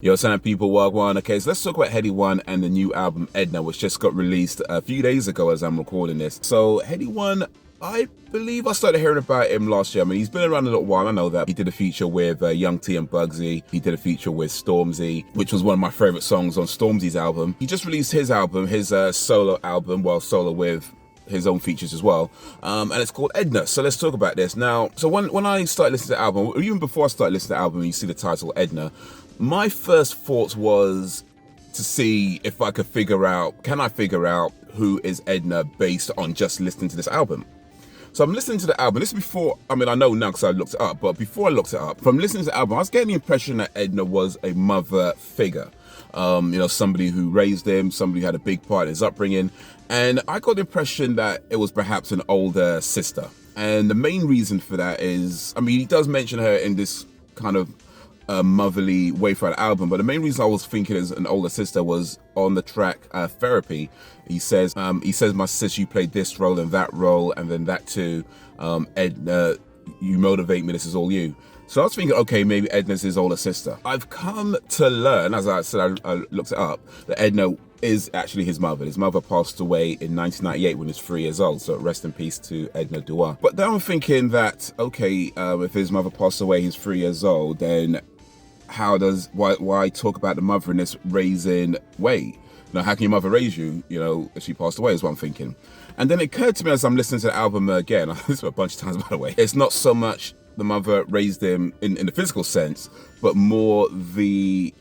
Yo, Sana people, Wagwan. Okay, so let's talk about Headie One and the new album Edna, which just got released a few days ago as I'm recording this. So Headie One, I believe I started hearing about him last year. I mean, he's been around a little while. I know that. He did a feature with Young T and Bugsy. He did a feature with Stormzy, which was one of my favorite songs on Stormzy's album. He just released his album, his solo album, well, solo with his own features as well, and it's called Edna. So let's talk about this now. So when I started listening to the album, or even before I started listening to the album, you see the title Edna, my first thought was to see if I could figure out, can I figure out who is Edna based on just listening to this album? So I'm listening to the album. This is before, I mean, I know now because I looked it up, but before I looked it up, from listening to the album, I was getting the impression that Edna was a mother figure. Somebody who raised him, somebody who had a big part in his upbringing. And I got the impression that it was perhaps an older sister. And the main reason for that is, I mean, he does mention her in this kind of motherly way for the album, but the main reason I was thinking as an older sister was on the track Therapy. He says, my sis, you played this role and that role, and then that too. Edna, you motivate me, this is all you. So I was thinking, okay, maybe Edna's his older sister. I've come to learn, as I said, I looked it up, that Edna is actually his mother. His mother passed away in 1998 when he was 3 years old, so rest in peace to Edna Dua. But then I'm thinking that, okay, if his mother passed away, he's 3 years old, then why talk about the mother in this raising way? How can your mother raise you, if she passed away, is what I'm thinking. And then it occurred to me as I'm listening to the album again, I listened to it a bunch of times, by the way, it's not so much the mother raised him in the physical sense, but more the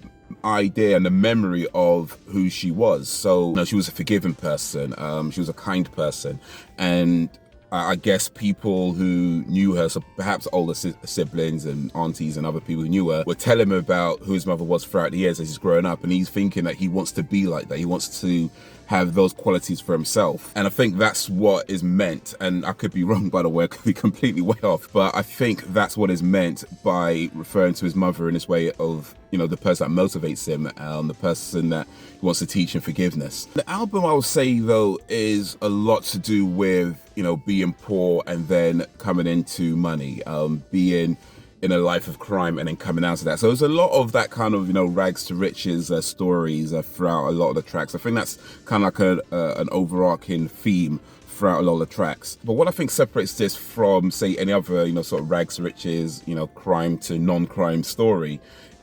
idea and the memory of who she was. So, she was a forgiving person, she was a kind person, and I guess people who knew her, so perhaps older siblings and aunties and other people who knew her, were telling him about who his mother was throughout the years as he's growing up, and he's thinking that he wants to be like that. He wants to have those qualities for himself. And I think that's what is meant, and I could be wrong, by the way, I could be completely way off, but I think that's what is meant by referring to his mother in this way of, the person that motivates him, the person that he wants to teach him forgiveness. The album, I would say, though, is a lot to do with, being poor and then coming into money, being in a life of crime and then coming out of that. So there's a lot of that kind of, rags to riches stories throughout a lot of the tracks. I think that's kind of like an overarching theme throughout a lot of the tracks. But what I think separates this from, say, any other, sort of rags to riches, crime to non-crime story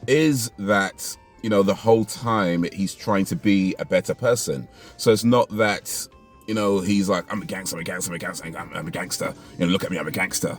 is that, the whole time he's trying to be a better person. So it's not that, he's like, I'm a gangster, I'm a gangster. Look at me, I'm a gangster.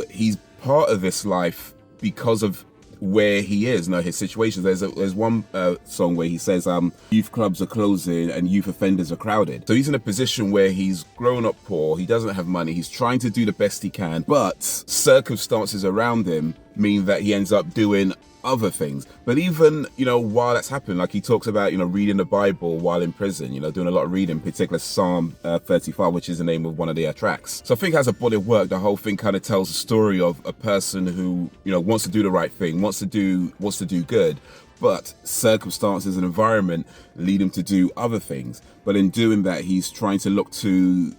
He's part of this life because of where he is, his situations. There's one song where he says, youth clubs are closing and youth offenders are crowded. So he's in a position where he's grown up poor, he doesn't have money, he's trying to do the best he can, but circumstances around him mean that he ends up doing other things. But even, while that's happening, like he talks about, reading the Bible while in prison, doing a lot of reading, particularly Psalm 35, which is the name of one of their tracks. So I think as a body of work, the whole thing kind of tells a story of a person who, wants to do the right thing, wants to do good, but circumstances and environment lead him to do other things. But in doing that, he's trying to look to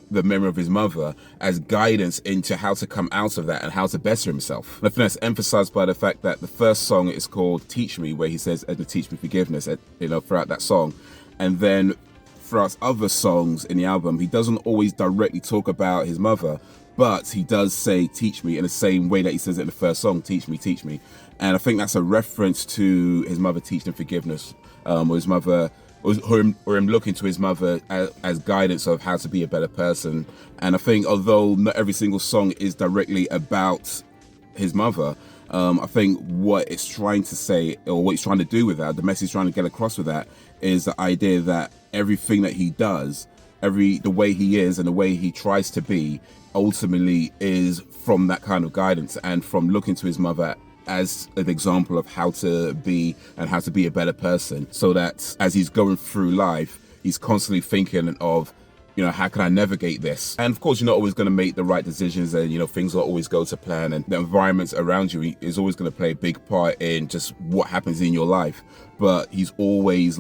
the memory of his mother as guidance into how to come out of that and how to better himself. And I think that's emphasized by the fact that the first song is called Teach Me, where he says, Edna, teach me forgiveness, throughout that song. And then throughout other songs in the album, he doesn't always directly talk about his mother, but he does say, teach me, in the same way that he says it in the first song, teach me, teach me. And I think that's a reference to his mother teaching him forgiveness, or his mother, or him looking to his mother as guidance of how to be a better person. And I think although not every single song is directly about his mother, I think what it's trying to say, or what he's trying to do with that, the message he's trying to get across with that, is the idea that everything that he does, the way he is and the way he tries to be, ultimately is from that kind of guidance and from looking to his mother as an example of how to be and how to be a better person, so that as he's going through life, he's constantly thinking of, how can I navigate this? And of course, you're not always going to make the right decisions, and things will always go to plan, and the environment around you is always going to play a big part in just what happens in your life. But he's always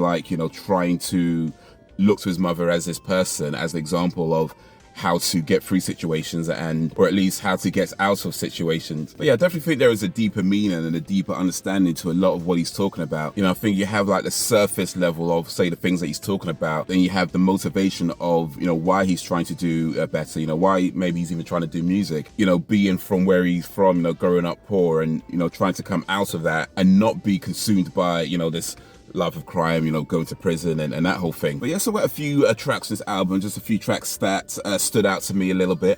trying to look to his mother as this person, as an example of how to get through situations or at least how to get out of situations. But yeah, I definitely think there is a deeper meaning and a deeper understanding to a lot of what he's talking about. I think you have like the surface level of, say, the things that he's talking about. Then you have the motivation of, why he's trying to do better, why maybe he's even trying to do music, being from where he's from, growing up poor and, trying to come out of that and not be consumed by, this love of crime, going to prison and that whole thing. But yeah, so I've got a few tracks on this album, just a few tracks that stood out to me a little bit.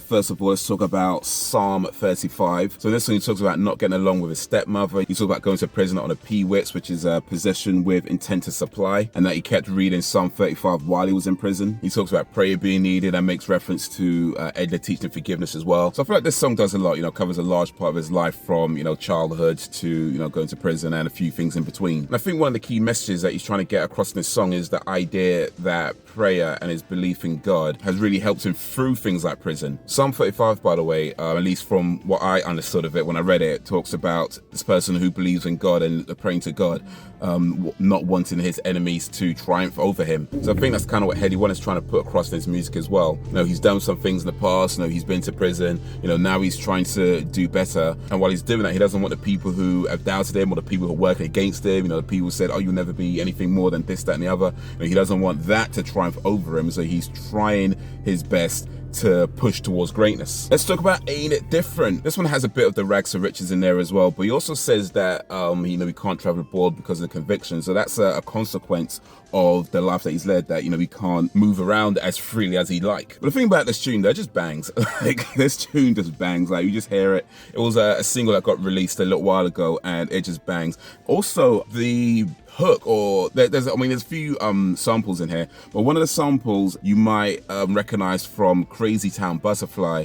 First of all, let's talk about Psalm 35. So this one, he talks about not getting along with his stepmother. He talks about going to prison on a pewits, which is a possession with intent to supply, and that he kept reading Psalm 35 while he was in prison. He talks about prayer being needed and makes reference to Edna teaching forgiveness as well. So I feel like this song does a lot, covers a large part of his life from, childhood to, going to prison and a few things in between. And I think one of the key messages that he's trying to get across in this song is the idea that prayer and his belief in God has really helped him through things like prison. Psalm 35, by the way, at least from what I understood of it when I read it, talks about this person who believes in God and praying to God, not wanting his enemies to triumph over him. So I think that's kind of what Headie One is trying to put across in his music as well. He's done some things in the past, he's been to prison, now he's trying to do better. And while he's doing that, he doesn't want the people who have doubted him or the people who are working against him, the people who said, oh, you'll never be anything more than this, that, and the other. He doesn't want that to triumph over him, so he's trying his best to push towards greatness. Let's talk about Ain't It Different. This one has a bit of the rags to riches in there as well, but he also says that he can't travel abroad because of the conviction. So that's a consequence of the life that he's led, that he can't move around as freely as he'd like. But the thing about this tune, that just bangs. Like, this tune just bangs. Like, you just hear it. It was a single that got released a little while ago and it just bangs. Also, the hook, or there's a few samples in here, but one of the samples you might recognize from Crazy Town Butterfly.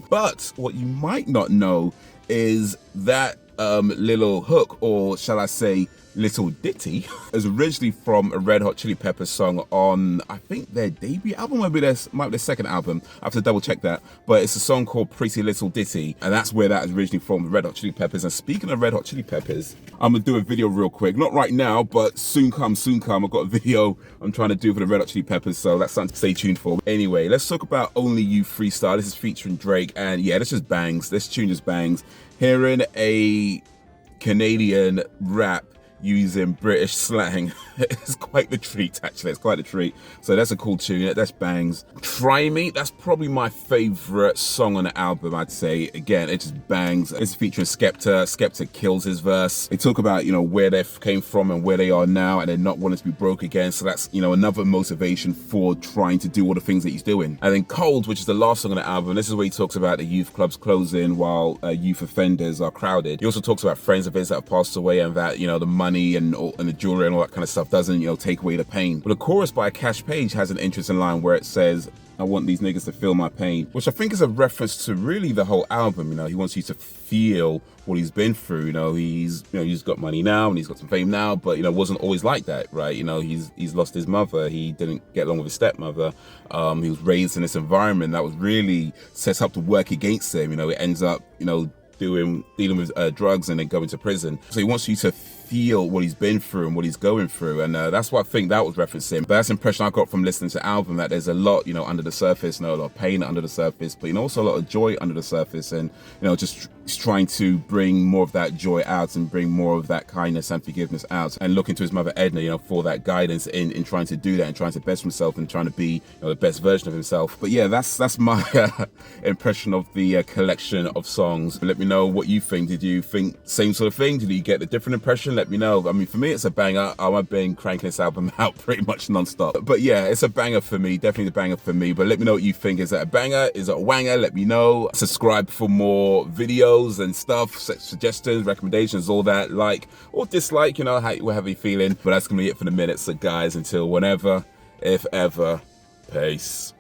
But what you might not know is that little hook, or shall I say little ditty, is originally from a Red Hot Chili Peppers song on, I think, their debut album, might be their second album. I have to double check that, but it's a song called Pretty Little Ditty, and that's where that is originally from, the Red Hot Chili Peppers. And speaking of Red Hot Chili Peppers, I'm gonna do a video real quick, not right now, but soon come. I've got a video I'm trying to do for the Red Hot Chili Peppers, so that's something to stay tuned for. Anyway, let's talk about Only You Freestyle. This is featuring Drake, and yeah, this just bangs. This tune just bangs. Hearing a Canadian rap using British slang is quite the treat, actually. It's quite a treat. So that's a cool tune. That's bangs. Try Me, that's probably my favorite song on the album, I'd say. Again, it just bangs. It's featuring Skepta. Skepta kills his verse. They talk about, where they came from and where they are now, and they're not wanting to be broke again. So that's, another motivation for trying to do all the things that he's doing. And then Cold, which is the last song on the album, this is where he talks about the youth clubs closing while youth offenders are crowded. He also talks about friends of his that have passed away, and that, the money and the jewelry and all that kind of stuff doesn't, take away the pain. But the chorus by Cash Page has an interesting line where it says, I want these niggas to feel my pain, which I think is a reference to really the whole album. He wants you to feel what he's been through. He's got money now and he's got some fame now, but wasn't always like that, right? He's lost his mother. He didn't get along with his stepmother. He was raised in this environment that was really set up to work against him. It ends up, dealing with drugs and then going to prison. So he wants you to feel what he's been through and what he's going through, and that's what I think that was referencing. But that's the impression I got from listening to the album, that there's a lot, under the surface, a lot of pain under the surface, but also a lot of joy under the surface, and just trying to bring more of that joy out and bring more of that kindness and forgiveness out, and looking to his mother Edna, for that guidance in trying to do that and trying to best himself and trying to be the best version of himself. But yeah, that's my impression of the collection of songs. Let me know what you think. Did you think same sort of thing? Did you get a different impression? Let me know. For me, it's a banger. I've been cranking this album out pretty much non-stop. But yeah, it's a banger for me. Definitely a banger for me. But let me know what you think. Is it a banger? Is it a wanger? Let me know. Subscribe for more videos and stuff, suggestions, recommendations, all that. Like or dislike, whatever you're feeling. But that's going to be it for the minute. So guys, until whenever, if ever, peace.